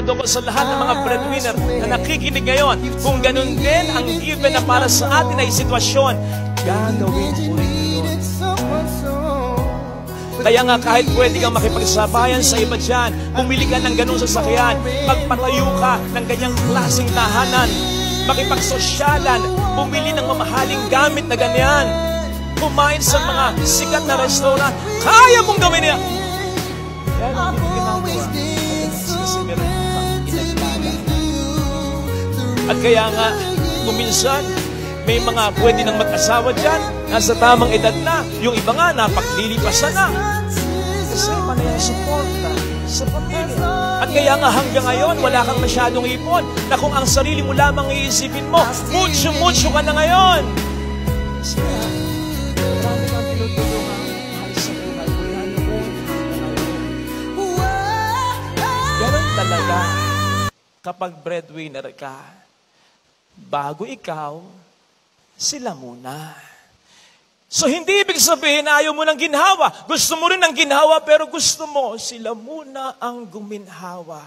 ko sa lahat ng mga breadwinner na nakikinig ngayon, kung ganun din ang given na para sa atin ay sitwasyon, gagawin ko rin yun. Kaya nga kahit pwede kang makipagsabayan sa iba dyan, pumili ka ng ganung sasakyan, magpatayo ka ng ganyang klaseng tahanan, makipagsosyalan, pumili ng mamahaling gamit na ganyan, kumain sa mga sikat na restaurant, kaya mong gawin niya. Kaya lang hindi ginagawa. Kasi meron kang inaglaga. At kaya nga, kuminsan, may mga pwede nang mag-asawa dyan, nasa tamang edad na, yung iba nga, napaglilipasan na. Kasi panayang suporta sa pamilya. At kaya nga hanggang ngayon, wala kang masyadong ipon, na kung ang sarili mo lamang iisipin mo, mucho ka na ngayon. Kasi marami kang tinutulungan mahal sa buhay. Wala noon, ganun talaga kapag breadwinner ka. Bago ikaw, sila muna. So hindi ibig sabihin na ayaw mo ng ginhawa. Gusto mo rin ng ginhawa pero gusto mo sila muna ang guminhawa.